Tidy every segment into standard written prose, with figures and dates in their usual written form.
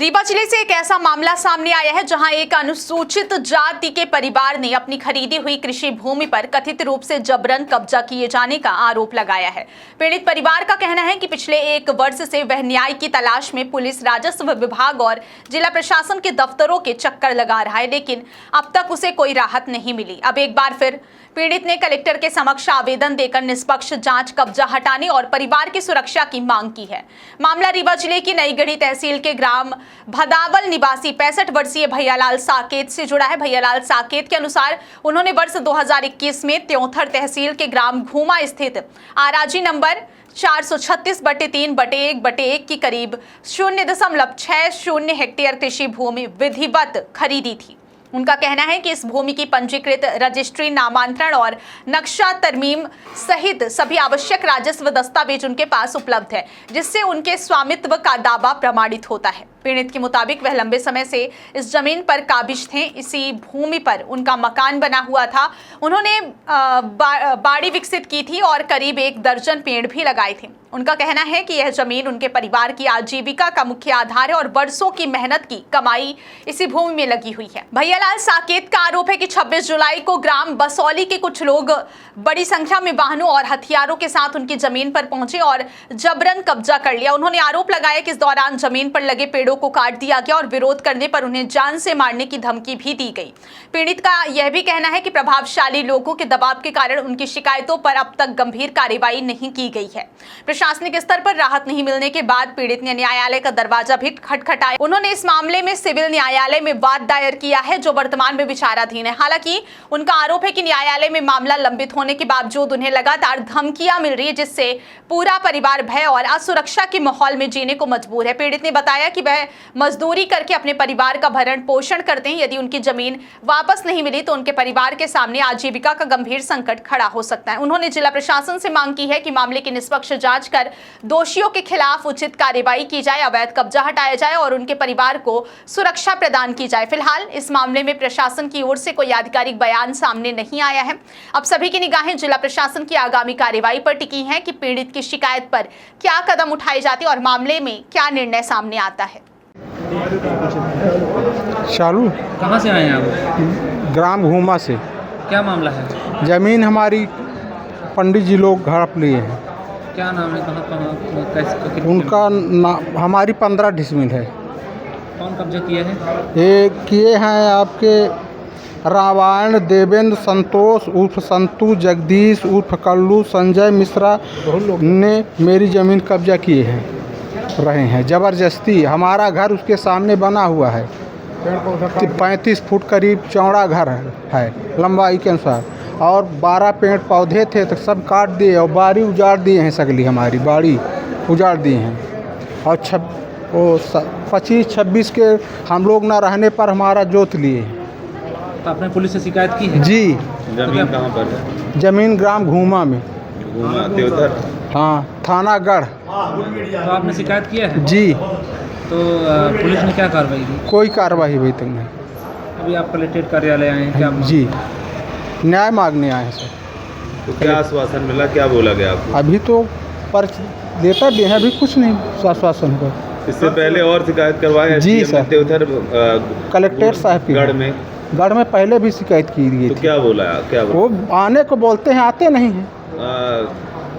रीवा जिले से एक ऐसा मामला सामने आया है जहां एक अनुसूचित जाति के परिवार ने अपनी खरीदी हुई कृषि भूमि पर कथित रूप से जबरन कब्जा किए जाने का आरोप लगाया है। पीड़ित परिवार का कहना है कि पिछले 1 वर्ष से वह न्याय की तलाश में पुलिस, राजस्व विभाग और जिला प्रशासन के दफ्तरों के चक्कर लगा रहा है, लेकिन अब तक उसे कोई राहत नहीं मिली। अब एक बार फिर पीड़ित ने कलेक्टर के समक्ष आवेदन देकर निष्पक्ष जांच, कब्जा हटाने और परिवार की सुरक्षा की मांग की है। मामला रीवा जिले की नईगढ़ी तहसील के ग्राम भदावल निवासी 65 वर्षीय भैयालाल साकेत से जुड़ा है। भैयालाल साकेत के अनुसार उन्होंने वर्ष 2021 में त्योंथर तहसील के ग्राम घूमा स्थित आराजी नंबर 436/3/1/1 की करीब 0.60 हेक्टेयर कृषि भूमि विधिवत खरीदी थी। उनका कहना है कि इस भूमि की पंजीकृत रजिस्ट्री, नामांतरण और नक्शा तरमीम सहित सभी आवश्यक राजस्व दस्तावेज उनके पास उपलब्ध है, जिससे उनके स्वामित्व का दावा प्रमाणित होता है। पीड़ित के मुताबिक वह लंबे समय से इस जमीन पर काबिज थे। इसी भूमि पर उनका मकान बना हुआ था। उन्होंने बाड़ी विकसित की थी और करीब 1 दर्जन पेड़ भी लगाए थे। उनका कहना है कि यह जमीन उनके परिवार की आजीविका का मुख्य आधार है और बरसों की मेहनत की कमाई इसी भूमि में लगी हुई है। भैयालाल साकेत का आरोप है कि 26 जुलाई को ग्राम बसौली के कुछ लोग बड़ी संख्या में वाहनों और हथियारों के साथ उनकी जमीन पर पहुंचे और जबरन कब्जा कर लिया। उन्होंने आरोप लगाया कि इस दौरान जमीन पर लगे पेड़ों को काट दिया गया और विरोध करने पर उन्हें जान से मारने की धमकी भी दी गई। पीड़ित का यह भी कहना है कि प्रभावशाली लोगों के दबाव के कारण उनकी शिकायतों पर अब तक गंभीर कार्रवाई नहीं की गई है। प्रशासनिक स्तर पर राहत नहीं मिलने के बाद पीड़ित ने न्यायालय का दरवाजा भी खटखटाया। उन्होंने इस मामले में सिविल न्यायालय में वाद दायर किया है, जो वर्तमान में विचाराधीन है। हालांकि उनका आरोप है कि न्यायालय में मामला लंबित होने के बावजूद उन्हें लगातार धमकियां मिल रही है, जिससे पूरा परिवार भय और असुरक्षा के माहौल में जीने को मजबूर है। पीड़ित ने बताया कि वह मजदूरी करके अपने परिवार का भरण पोषण करते हैं। यदि उनकी जमीन वापस नहीं मिली तो उनके परिवार के सामने आजीविका का गंभीर संकट खड़ा हो सकता है। उन्होंने जिला प्रशासन से मांग की है कि मामले की निष्पक्ष जांच कर दोषियों के खिलाफ उचित कार्रवाई की जाए, अवैध कब्जा हटाया जाए और उनके परिवार को सुरक्षा प्रदान की जाए। फिलहाल इस मामले में प्रशासन की ओर से कोई आधिकारिक बयान सामने नहीं आया है। अब सभी की निगाहें जिला प्रशासन की आगामी कार्रवाई पर टिकी हैं कि पीड़ित की शिकायत पर क्या कदम उठाए जाते और मामले में क्या निर्णय सामने आता है। शालू, कहाँ से आए हैं आप? ग्राम घूमा से। क्या मामला है? ज़मीन हमारी पंडित जी लोग हड़प लिए हैं। क्या नाम है? कहाँ कैसे? उनका हमारी 15 डिसमिल है। कौन कब्जा किया है? ये किए हैं आपके रामायण, देवेंद्र, संतोष उर्फ संतू, जगदीश उर्फ कल्लू, संजय मिश्रा ने मेरी ज़मीन कब्जा किए हैं, रहे हैं ज़बरदस्ती। हमारा घर उसके सामने बना हुआ है, 35 फुट करीब चौड़ा घर है लंबाई के अनुसार, और 12 पेड़ पौधे थे तो सब काट दिए और बाड़ी उजाड़ दिए हैं। सगली हमारी बाड़ी उजाड़ दिए हैं और 25-26 के हम लोग ना रहने पर हमारा जोत लिए। तो आपने पुलिस से शिकायत की है? जी। जमीन कहाँ पर है? जमीन ग्राम घूमा में। घूमा त्योतर? हाँ, थाना गढ़। तो आपने शिकायत किया है? जी। तो पुलिस ने क्या कार्रवाई की? कोई कार्रवाई अभी तक नहीं। अभी आप कलेक्ट्रेट कार्यालय आए हैं क्या? जी, न्याय मांगने आए हैं सर। तो क्या आश्वासन मिला, क्या बोला गया आपको? अभी तो पर्च देता भी है, अभी कुछ नहीं आश्वासन का। इससे पहले और शिकायत करवाए? जी सर, त्योतर कलेक्ट्रेट साहब की गढ़ में पहले भी शिकायत की गई तो थी। क्या बोला? वो आने को बोलते हैं, आते नहीं हैं।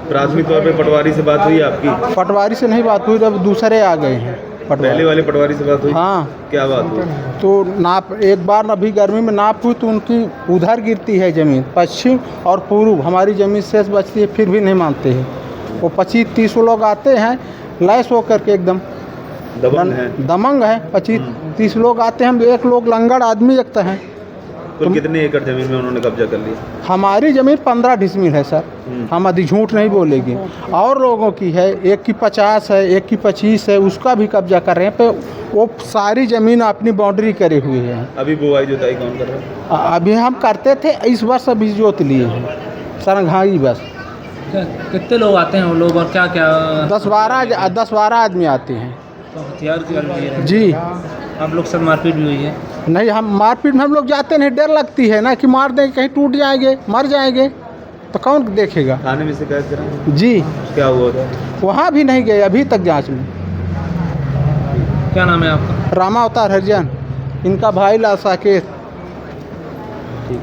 प्राथमिक तौर पे पटवारी से बात हुई आपकी? पटवारी से नहीं बात हुई, अब दूसरे आ गए हैं। पहले वाले पटवारी से बात हुई? हाँ। क्या बात हुई? तो नाप एक बार अभी गर्मी में नाप हुई तो उनकी उधर गिरती है ज़मीन, पश्चिम और पूर्व हमारी ज़मीन शेष बचती है, फिर भी नहीं मानते हैं। वो 25-30 लोग आते हैं लैस होकर के, एकदम दमंग है। 25-30 लोग आते हैं, एक लोग लंगड़ आदमी एक है। तो कितने एकड़ जमीन में उन्होंने कब्जा कर लिया? हमारी ज़मीन 15 डिसमिल है सर, हम अधिक झूठ नहीं बोलेंगे। और लोगों की है, एक की 50 है, एक की 25 है, उसका भी कब्जा कर रहे हैं। पे वो सारी ज़मीन अपनी बाउंड्री करे हुए हैं। अभी बुआई जुताई कौन कर रहा है? अभी हम करते थे, इस वर्ष अभी जोत लिए हैं सरंघाई बस। कितने लोग आते हैं वो लोग और क्या क्या? 10-12 आदमी आते हैं। तो हथियार की? जी। आप लोग सब मारपीट भी हुई है? नहीं, हम मारपीट में हम लोग जाते नहीं, डर लगती है ना कि मार देंगे, कहीं टूट जाएंगे, मर जाएंगे तो कौन देखेगा। थाने में शिकायत करें? जी। क्या हुआ था? वहाँ भी नहीं गए अभी तक जांच में। क्या नाम है आपका? रामा अवतार हरिजन, इनका भाई ला साकेत।